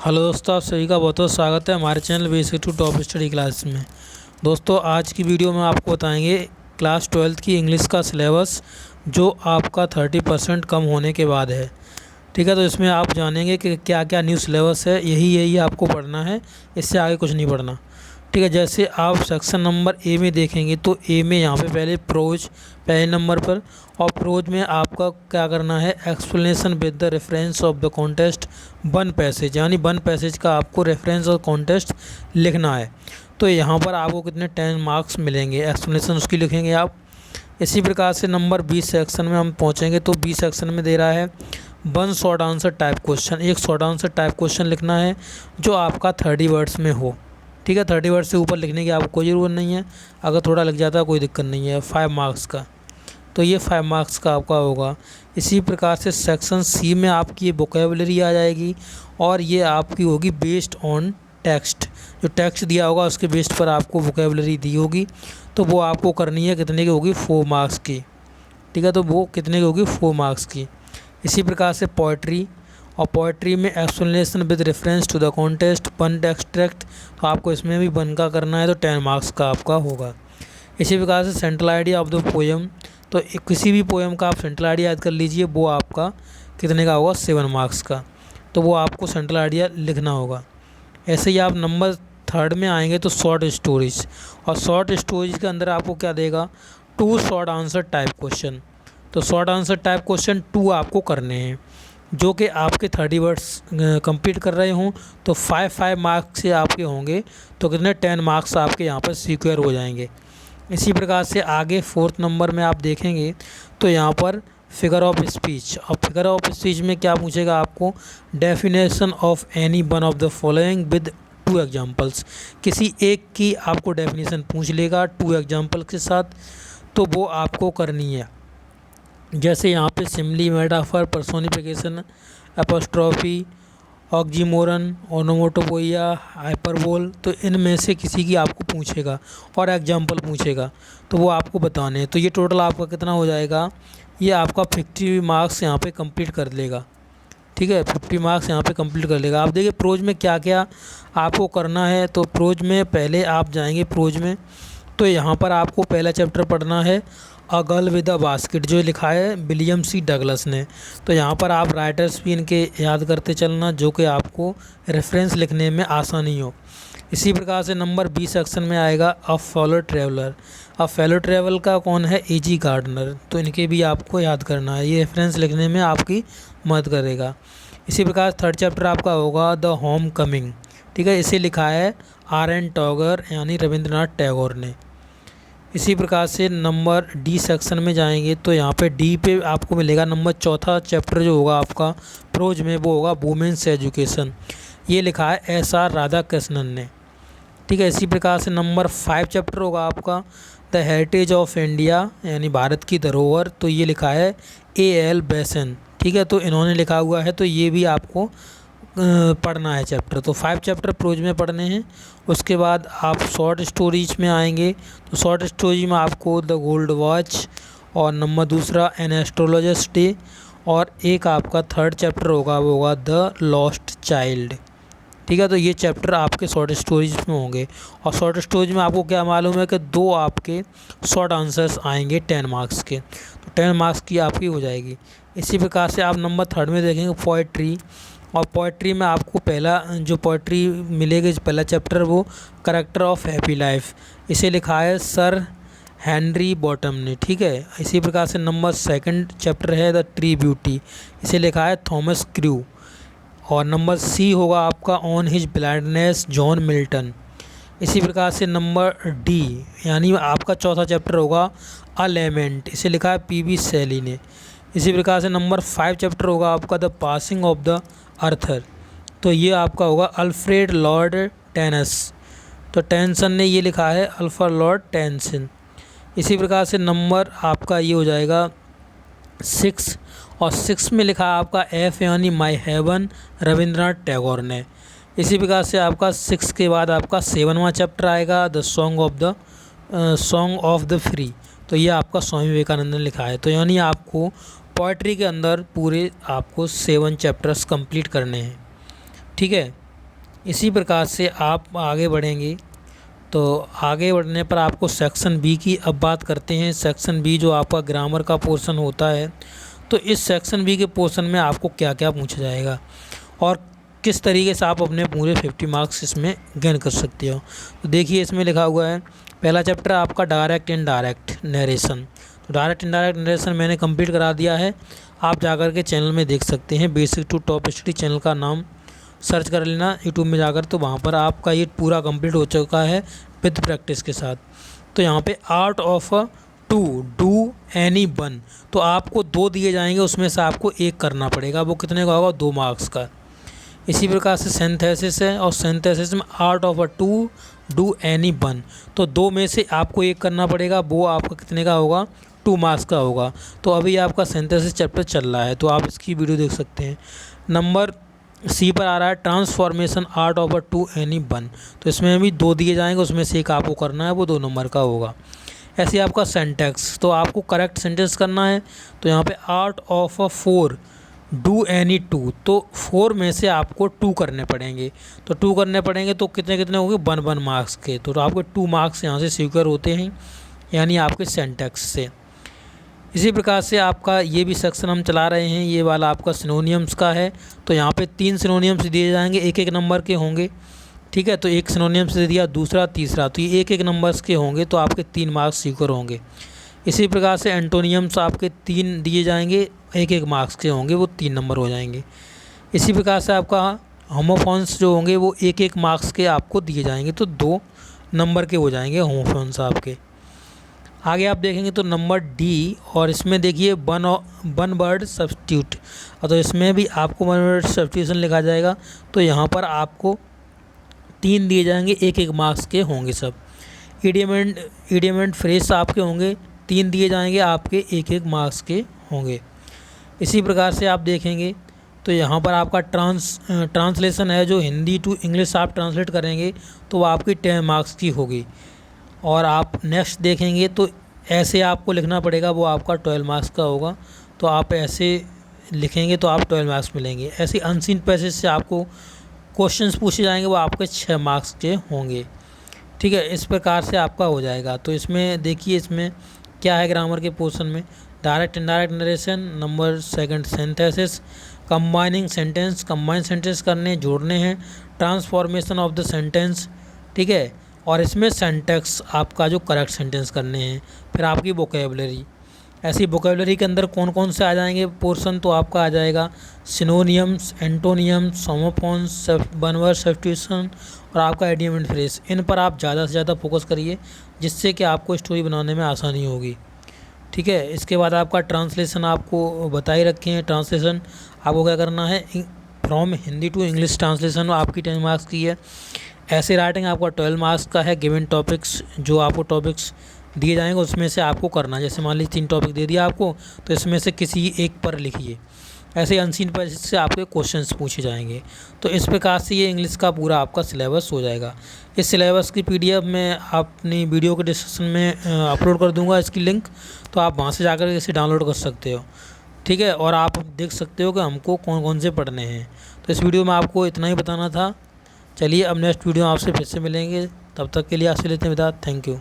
Hello दोस्तों, आप सभी का बहुत बहुत स्वागत है हमारे channel basic to top study class में। दोस्तों, आज की वीडियो में आपको बताएंगे क्लास 12th की इंग्लिश का सिलेबस जो आपका 30% कम होने के बाद है। ठीक है, तो इसमें आप जानेंगे कि क्या क्या न्यू सिलेबस है। यही आपको पढ़ना है, इससे आगे कुछ नहीं पढ़ना। ठीक है, जैसे आप सेक्शन नंबर ए में देखेंगे तो ए में यहाँ पे पहले प्रोज पहले नंबर पर, और प्रोज में आपका क्या करना है, explanation with the reference of the context one passage, यानी वन पैसेज का आपको रेफरेंस और कॉन्टेस्ट लिखना है। तो यहाँ पर आपको कितने 10 मार्क्स मिलेंगे, एक्सप्लेनेशन उसकी लिखेंगे आप। इसी प्रकार से नंबर 20 सेक्शन में हम पहुँचेंगे तो 20 सेक्शन में दे रहा है one short answer type question, एक शॉर्ट आंसर टाइप क्वेश्चन लिखना है जो आपका 30 वर्ड्स में हो। ठीक है, 30 वर्ड से ऊपर लिखने की आपको कोई ज़रूरत नहीं है, अगर थोड़ा लग जाता है कोई दिक्कत नहीं है। 5 मार्क्स का, तो ये 5 मार्क्स का आपका होगा। इसी प्रकार से सेक्शन सी में आपकी ये वोकेबुलरी आ जाएगी, और ये आपकी होगी बेस्ड ऑन टेक्स्ट। जो टेक्स्ट दिया होगा उसके बेस्ड पर आपको वोकेबुलरी दी होगी, तो वो आपको करनी है, कितने की होगी, 4 मार्क्स की। ठीक है, तो वो कितने की होगी, 4 मार्क्स की। इसी प्रकार से पोइट्री, और पोइट्री में explanation with reference to the context one extract, तो आपको इसमें भी वन का करना है, तो 10 मार्क्स का आपका होगा। इसी प्रकार से central idea of the poem, तो किसी भी पोएम का आप सेंट्रल आइडिया याद कर लीजिए, वो आपका कितने का होगा, 7 मार्क्स का। तो वो आपको सेंट्रल आइडिया लिखना होगा। ऐसे ही आप नंबर 3 में आएंगे तो शॉर्ट स्टोरीज, और शॉर्ट स्टोरीज के अंदर आपको क्या देगा, 2 शॉर्ट आंसर टाइप क्वेश्चन। तो शॉर्ट आंसर टाइप क्वेश्चन 2 आपको करने हैं, जो कि आपके 30 वर्ड्स कंप्लीट कर रहे हों, तो 5 मार्क्स से आपके होंगे, तो कितने 10 मार्क्स आपके यहाँ पर सिक्योर हो जाएंगे। इसी प्रकार से आगे 4th नंबर में आप देखेंगे तो यहाँ पर फिगर ऑफ स्पीच, और फिगर ऑफ स्पीच में क्या पूछेगा आपको, definition of any one of the following with 2 examples. किसी एक की आपको डेफिनेशन पूछ लेगा 2 एग्जाम्पल के साथ, तो वो आपको करनी है। जैसे यहाँ पे Simli, metaphor, personification, apostrophe, ऑक्जीमोरन, ओनोमोटोपोइया, hyperbole, तो इनमें से किसी की आपको पूछेगा और एग्जाम्पल पूछेगा, तो वो आपको बताने हैं। तो ये टोटल आपका कितना हो जाएगा, ये आपका 50 मार्क्स यहाँ पे कंप्लीट कर लेगा। ठीक है, 50 मार्क्स यहाँ पे कंप्लीट कर लेगा। आप देखिए प्रोज में क्या क्या आपको करना है। तो प्रोज में पहले आप जाएंगे प्रोज में, तो यहाँ पर आपको पहला चैप्टर पढ़ना है a girl with a basket, जो लिखा है विलियम सी डगलस ने। तो यहाँ पर आप राइटर्स भी इनके याद करते चलना, जो कि आपको रेफरेंस लिखने में आसानी हो। इसी प्रकार से नंबर 20 सेक्शन में आएगा a fellow traveller. A fellow travel का कौन है, ए.जी. गार्डनर, तो इनके भी आपको याद करना है, ये रेफरेंस लिखने में आपकी मदद करेगा। इसी प्रकार 3rd चैप्टर आपका होगा द होम कमिंग। ठीक है, इसे लिखा है R.N. टैगोर, यानी रविंद्रनाथ टैगोर ने। इसी प्रकार से नंबर डी सेक्शन में जाएंगे तो यहाँ पे डी पे आपको मिलेगा नंबर 4था चैप्टर जो होगा आपका प्रोज में, वो होगा वुमेन्स एजुकेशन। ये लिखा है S.R. राधाकृष्णन ने। ठीक है, इसी प्रकार से नंबर 5 चैप्टर होगा आपका द हेरिटेज ऑफ इंडिया, यानी भारत की धरोहर, तो ये लिखा है A.L. बेसन। ठीक है, तो इन्होंने लिखा हुआ है, तो ये भी आपको पढ़ना है चैप्टर। तो 5 चैप्टर प्रोज में पढ़ने हैं। उसके बाद आप शॉर्ट स्टोरीज में आएंगे, तो शॉर्ट स्टोरी में आपको द गोल्ड वॉच, और नंबर 2 एन एस्ट्रोलॉजिस्ट डे, और एक आपका 3rd चैप्टर होगा वो होगा द लॉस्ट चाइल्ड। ठीक है, तो ये चैप्टर आपके शॉर्ट स्टोरीज में होंगे। और शॉर्ट स्टोरीज में आपको क्या मालूम है कि 2 आपके शॉर्ट आंसर्स आएंगे 10 मार्क्स के, तो 10 मार्क्स की आपकी हो जाएगी। इसी प्रकार से आप नंबर 3rd में देखेंगे पोइट्री, और पोइट्री में आपको पहला जो पोइट्री मिलेगी, पहला चैप्टर, वो करेक्टर ऑफ हैप्पी लाइफ, इसे लिखा है सर हेनरी बॉटम ने। ठीक है, इसी प्रकार से नंबर 2nd चैप्टर है द ट्री ब्यूटी, इसे लिखा है थॉमस क्रू। और नंबर सी होगा आपका on his blindness, John Milton. इसी प्रकार से नंबर डी, यानी आपका 4था चैप्टर होगा अ लेमेंट, इसे लिखा है पी.बी. शैली ने। इसी प्रकार से नंबर 5 चैप्टर होगा आपका द पासिंग ऑफ द अर्थर, तो ये आपका होगा अल्फ्रेड लॉर्ड टेनस, तो टेंसन ने ये लिखा है अल्फ्रेड लॉर्ड टेंसन। इसी प्रकार से नंबर आपका ये हो जाएगा 6, और 6 में लिखा है आपका एफ, यानी माई हेवन, रविंद्रनाथ टैगोर ने। इसी प्रकार से आपका 6 के बाद आपका 7वां चैप्टर आएगा the song of the free, तो ये आपका स्वामी विवेकानंद ने लिखा है। तो यानी आपको पोइट्री के अंदर पूरे आपको 7 चैप्टर्स कंप्लीट करने हैं। ठीक है। इसी प्रकार से आप आगे बढ़ेंगे तो आगे बढ़ने पर आपको सेक्शन बी की अब बात करते हैं। सेक्शन बी जो आपका ग्रामर का पोर्शन होता है, तो इस सेक्शन बी के पोर्शन में आपको क्या क्या पूछा जाएगा और किस तरीके से आप अपने पूरे 50 मार्क्स इसमें गेन कर सकते हो। तो देखिए इसमें लिखा हुआ है, पहला चैप्टर आपका डायरेक्ट इनडायरेक्ट नरेशन। तो डायरेक्ट इनडायरेक्ट नरेशन मैंने कंप्लीट करा दिया है, आप जाकर के चैनल में देख सकते हैं। Basic to top study channel का नाम सर्च कर लेना यूट्यूब में जाकर, तो वहाँ पर आपका ये पूरा कंप्लीट हो चुका है विद प्रैक्टिस के साथ। तो यहाँ पे out of two do any one, तो आपको 2 दिए जाएंगे, उसमें से आपको 1 करना पड़ेगा। वो कितने का होगा? 2 मार्क्स का। इसी प्रकार से सिंथेसिस है, और सिंथेसिस में out of two do any one, तो 2 में से आपको 1 करना पड़ेगा। वो आपका कितने का होगा? 2 मार्क्स का होगा। तो अभी आपका सिंथेसिस चैप्टर चल रहा है, तो आप इसकी वीडियो देख सकते हैं। नंबर सी पर आ रहा है transformation out of two any one, तो इसमें भी 2 दिए जाएंगे, उसमें से 1 आपको करना है, वो 2 नंबर का होगा। ऐसे आपका सेंटेक्स, तो आपको करेक्ट सेंटेंस करना है। तो यहाँ पे आर्ट ऑफ 4 डू एनी 2, तो 4 में से आपको 2 करने पड़ेंगे। तो 2 करने पड़ेंगे तो कितने कितने होंगे? 1 मार्क्स के। तो आपके 2 मार्क्स यहाँ से सिक्योर होते हैं, यानी आपके सेंटेक्स से। इसी प्रकार से आपका ये भी सेक्शन हम चला रहे हैं, ये वाला आपका सिनोनियम्स का है। तो यहाँ पे 3 सिनोनियम्स दिए जाएंगे, 1-1 नंबर के होंगे, ठीक है। तो 1 सिनोनियम्स दे दिया, दूसरा, तीसरा, तो ये 1-1 नंबर्स के होंगे, तो आपके 3 मार्क्स सिक्योर होंगे। इसी प्रकार से एंटोनियम्स आपके 3 दिए जाएंगे, 1-1 मार्क्स के होंगे, वो 3 नंबर हो जाएंगे। इसी प्रकार से आपका होमोफोन्स जो होंगे वो 1-1 मार्क्स के आपको दिए जाएंगे, तो 2 नंबर के हो जाएंगे होमोफोन्स आपके। आगे आप देखेंगे तो नंबर डी, और इसमें देखिए वन वर्ड सब्स्टिट्यूट, तो इसमें भी आपको वन वर्ड सब्स्टिट्यूशन लिखा जाएगा। तो यहाँ पर आपको 3 दिए जाएंगे, 1-1 मार्क्स के होंगे सब। इडियम एंड फ्रेज आपके होंगे, 3 दिए जाएंगे, आपके 1-1 मार्क्स के होंगे। इसी प्रकार से आप देखेंगे तो यहाँ पर आपका ट्रांसलेशन है, जो हिंदी टू इंग्लिश आप ट्रांसलेट करेंगे, तो वो आपकी 10 मार्क्स की होगी। और आप नेक्स्ट देखेंगे तो ऐसे आपको लिखना पड़ेगा, वो आपका 12 मार्क्स का होगा। तो आप ऐसे लिखेंगे तो आप 12 मार्क्स मिलेंगे। ऐसे अनसीन पैसेज से आपको क्वेश्चंस पूछे जाएंगे, वो आपके 6 मार्क्स के होंगे, ठीक है। इस प्रकार से आपका हो जाएगा। तो इसमें देखिए इसमें क्या है ग्रामर के पोर्शन में, direct indirect narration, number second synthesis, combining sentence, combine sentence करने, जोड़ने हैं, ट्रांसफॉर्मेशन ऑफ द सेंटेंस, ठीक है। और इसमें सेंटेक्स आपका जो करेक्ट सेंटेंस करने हैं। फिर आपकी वोकेबलरी, ऐसी वोकेबलरी के अंदर कौन कौन से आ जाएंगे पोर्शन, तो आपका आ जाएगा synonyms, एंटोनियम्स, homophones, one word substitution, और आपका इडियम एंड फ्रेज। इन पर आप ज़्यादा से ज़्यादा फोकस करिए, जिससे कि आपको स्टोरी बनाने में आसानी होगी, ठीक है। इसके बाद आपका ट्रांसलेशन आपको बता ही रखे हैं। ट्रांसलेशन आपको क्या करना है, from Hindi to English translation आपकी 10 मार्क्स की है। ऐसे राइटिंग आपका 12 मार्क्स का है। गिवन टॉपिक्स, जो आपको टॉपिक्स दिए जाएंगे उसमें से आपको करना है। जैसे मान लीजिए 3 टॉपिक दे दिया आपको, तो इसमें से किसी एक पर लिखिए। ऐसे अनसीन पैसेज से आपके क्वेश्चंस पूछे जाएंगे। तो इस प्रकार से ये इंग्लिश का पूरा आपका सिलेबस हो जाएगा। इस सिलेबस की PDF मैं अपनी वीडियो के डिस्क्रिप्शन में अपलोड कर दूंगा इसकी लिंक, तो आप वहाँ से जाकर इसे डाउनलोड कर सकते हो, ठीक है। और आप देख सकते हो कि हमको कौन कौन से पढ़ने हैं। तो इस वीडियो में आपको इतना ही बताना था। चलिए अब नेक्स्ट वीडियो आपसे फिर से मिलेंगे, तब तक के लिए आपसे लेते हैं विदा। Thank you.